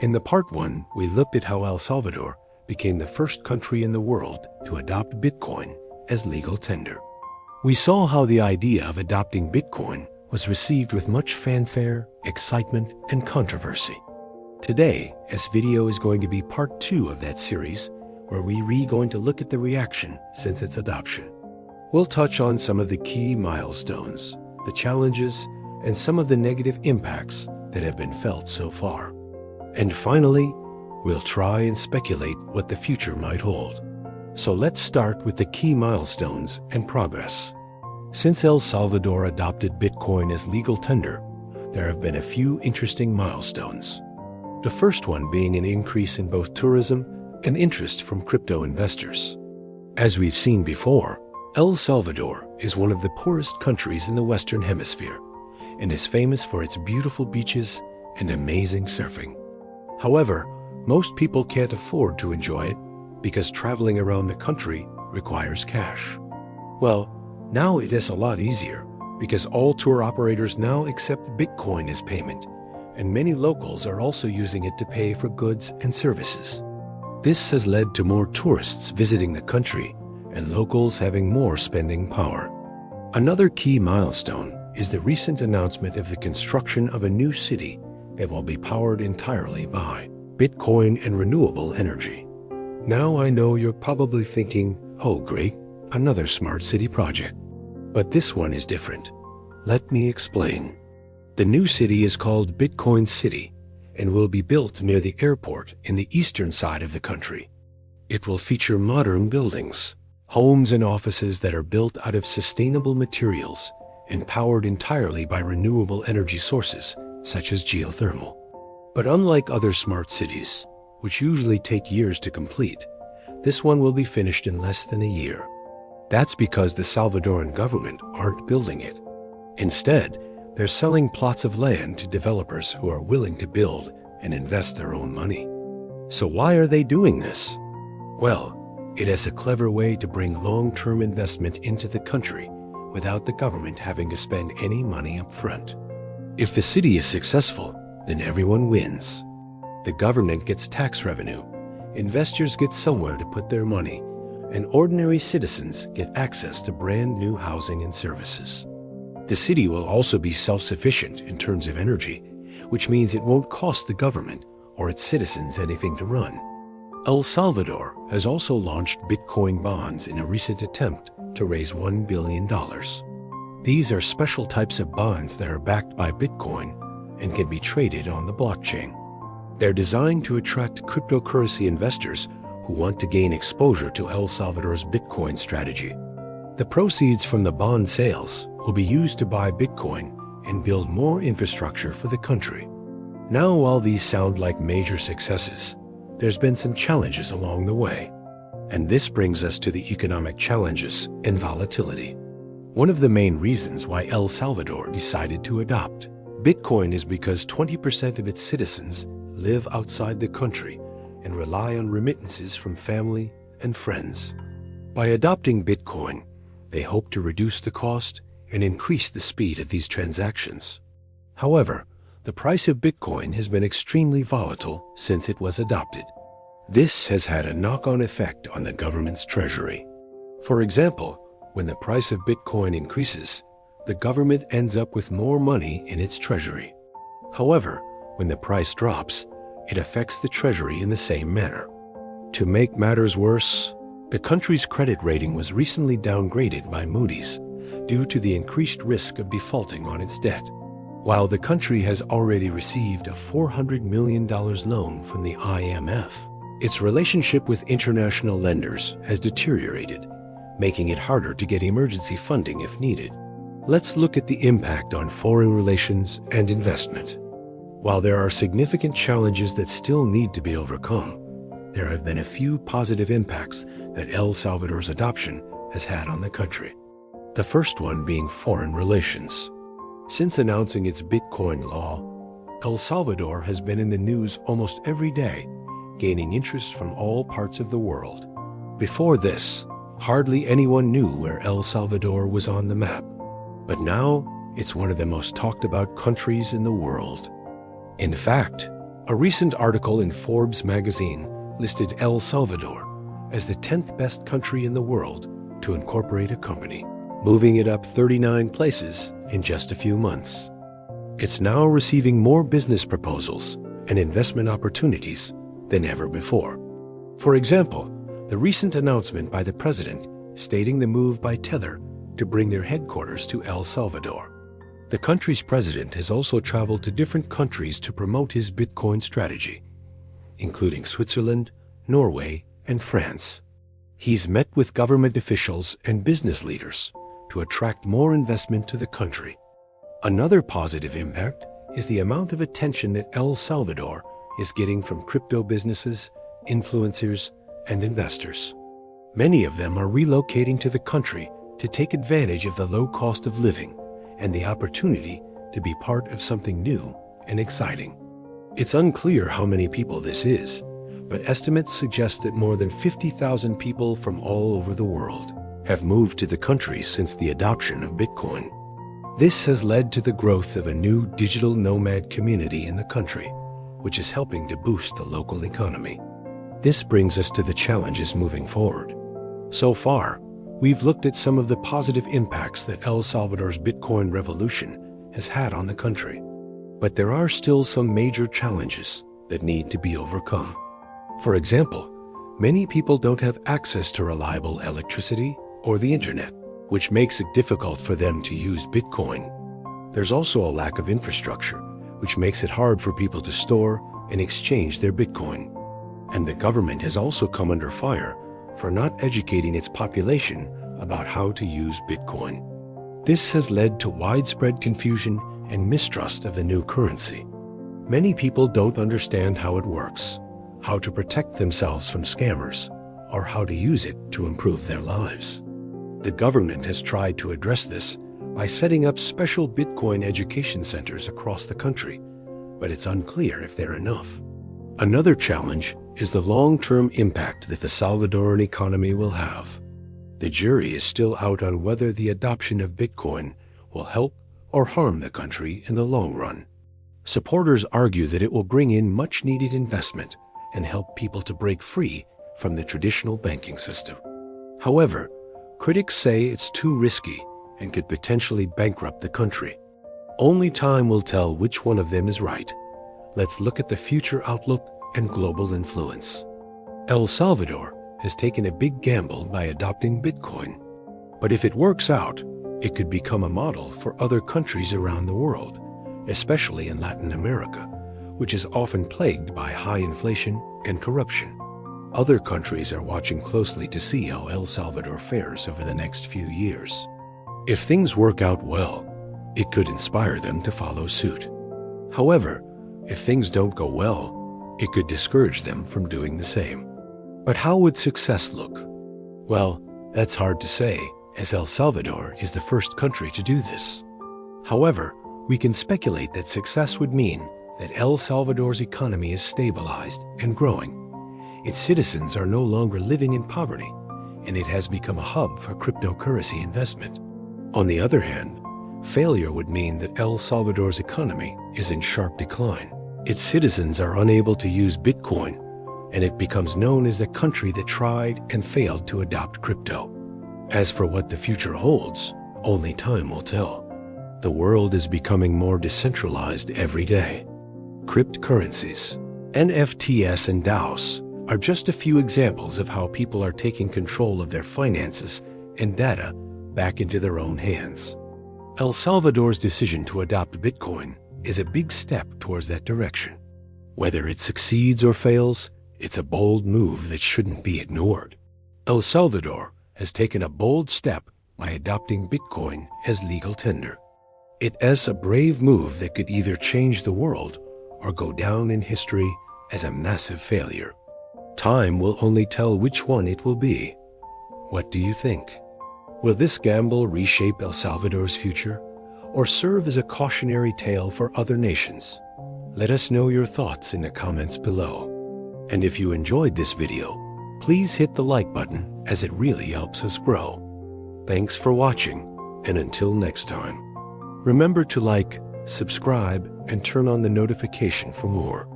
In the part 1, we looked at how El Salvador became the first country in the world to adopt Bitcoin as legal tender. We saw how the idea of adopting Bitcoin was received with much fanfare, excitement, and controversy. Today, this video is going to be part 2 of that series, where we're going to look at the reaction since its adoption. We'll touch on some of the key milestones, the challenges, and some of the negative impacts that have been felt so far. And finally, we'll try and speculate what the future might hold. So let's start with the key milestones and progress. Since El Salvador adopted Bitcoin as legal tender, there have been a few interesting milestones. The first one being an increase in both tourism and interest from crypto investors. As we've seen before, El Salvador is one of the poorest countries in the Western Hemisphere and is famous for its beautiful beaches and amazing surfing. However, most people can't afford to enjoy it because traveling around the country requires cash. Well, now it is a lot easier because all tour operators now accept Bitcoin as payment, and many locals are also using it to pay for goods and services. This has led to more tourists visiting the country and locals having more spending power. Another key milestone is the recent announcement of the construction of a new city that will be powered entirely by Bitcoin and renewable energy. Now I know you're probably thinking, oh great, another smart city project. But this one is different. Let me explain. The new city is called Bitcoin City and will be built near the airport in the eastern side of the country. It will feature modern buildings, homes and offices that are built out of sustainable materials and powered entirely by renewable energy sources, such as geothermal. But unlike other smart cities, which usually take years to complete, this one will be finished in less than a year. That's because the Salvadoran government aren't building it. Instead, they're selling plots of land to developers who are willing to build and invest their own money. So why are they doing this? Well, it is a clever way to bring long-term investment into the country without the government having to spend any money up front. If the city is successful, then everyone wins. The government gets tax revenue, investors get somewhere to put their money, and ordinary citizens get access to brand new housing and services. The city will also be self-sufficient in terms of energy, which means it won't cost the government or its citizens anything to run. El Salvador has also launched Bitcoin bonds in a recent attempt to raise $1 billion. These are special types of bonds that are backed by Bitcoin and can be traded on the blockchain. They're designed to attract cryptocurrency investors who want to gain exposure to El Salvador's Bitcoin strategy. The proceeds from the bond sales will be used to buy Bitcoin and build more infrastructure for the country. Now, while these sound like major successes, there's been some challenges along the way. And this brings us to the economic challenges and volatility. One of the main reasons why El Salvador decided to adopt Bitcoin is because 20% of its citizens live outside the country and rely on remittances from family and friends. By adopting Bitcoin, they hope to reduce the cost and increase the speed of these transactions. However, the price of Bitcoin has been extremely volatile since it was adopted. This has had a knock-on effect on the government's treasury. For example, when the price of Bitcoin increases, the government ends up with more money in its treasury. However, when the price drops, it affects the treasury in the same manner. To make matters worse, the country's credit rating was recently downgraded by Moody's due to the increased risk of defaulting on its debt. While the country has already received a $400 million loan from the IMF, its relationship with international lenders has deteriorated, making it harder to get emergency funding if needed. Let's look at the impact on foreign relations and investment. While there are significant challenges that still need to be overcome, there have been a few positive impacts that El Salvador's adoption has had on the country. The first one being foreign relations. Since announcing its Bitcoin law, El Salvador has been in the news almost every day, gaining interest from all parts of the world. Before this, hardly anyone knew where El Salvador was on the map. But now, it's one of the most talked about countries in the world. In fact, A recent article in Forbes magazine listed El Salvador as the 10th best country in the world to incorporate a company, moving it up 39 places in just a few months. It's now receiving more business proposals and investment opportunities than ever before. For example, the recent announcement by the president stating the move by Tether to bring their headquarters to El Salvador. The country's president has also traveled to different countries to promote his Bitcoin strategy, including Switzerland, Norway, and France. He's met with government officials and business leaders to attract more investment to the country. Another positive impact is the amount of attention that El Salvador is getting from crypto businesses, influencers, and investors. Many of them are relocating to the country to take advantage of the low cost of living and the opportunity to be part of something new and exciting. It's unclear how many people this is, but estimates suggest that more than 50,000 people from all over the world have moved to the country since the adoption of Bitcoin. This has led to the growth of a new digital nomad community in the country, which is helping to boost the local economy. This brings us to the challenges moving forward. So far, we've looked at some of the positive impacts that El Salvador's Bitcoin revolution has had on the country. But there are still some major challenges that need to be overcome. For example, many people don't have access to reliable electricity or the internet, which makes it difficult for them to use Bitcoin. There's also a lack of infrastructure, which makes it hard for people to store and exchange their Bitcoin. And the government has also come under fire for not educating its population about how to use Bitcoin. This has led to widespread confusion and mistrust of the new currency. Many people don't understand how it works, how to protect themselves from scammers, or how to use it to improve their lives. The government has tried to address this by setting up special Bitcoin education centers across the country, but it's unclear if they're enough. Another challenge is the long-term impact that the Salvadoran economy will have. The jury is still out on whether the adoption of Bitcoin will help or harm the country in the long run. Supporters argue that it will bring in much-needed investment and help people to break free from the traditional banking system. However, critics say it's too risky and could potentially bankrupt the country. Only time will tell which one of them is right. Let's look at the future outlook and global influence. El Salvador has taken a big gamble by adopting Bitcoin. But if it works out, it could become a model for other countries around the world, especially in Latin America, which is often plagued by high inflation and corruption. Other countries are watching closely to see how El Salvador fares over the next few years. If things work out well, it could inspire them to follow suit. However, if things don't go well, it could discourage them from doing the same. But how would success look? Well, that's hard to say, as El Salvador is the first country to do this. However, we can speculate that success would mean that El Salvador's economy is stabilized and growing. Its citizens are no longer living in poverty, and it has become a hub for cryptocurrency investment. On the other hand, failure would mean that El Salvador's economy is in sharp decline. Its citizens are unable to use Bitcoin, and it becomes known as the country that tried and failed to adopt crypto. As for what the future holds, only time will tell. The world is becoming more decentralized every day. Cryptocurrencies, NFTs and DAOs are just a few examples of how people are taking control of their finances and data back into their own hands. El Salvador's decision to adopt Bitcoin is a big step towards that direction. Whether it succeeds or fails, it's a bold move that shouldn't be ignored. El Salvador has taken a bold step by adopting Bitcoin as legal tender. It is a brave move that could either change the world or go down in history as a massive failure. Time will only tell which one it will be. What do you think? Will this gamble reshape El Salvador's future or serve as a cautionary tale for other nations? Let us know your thoughts in the comments below. And if you enjoyed this video, please hit the like button as it really helps us grow. Thanks for watching, and until next time, remember to like, subscribe, and turn on the notification for more.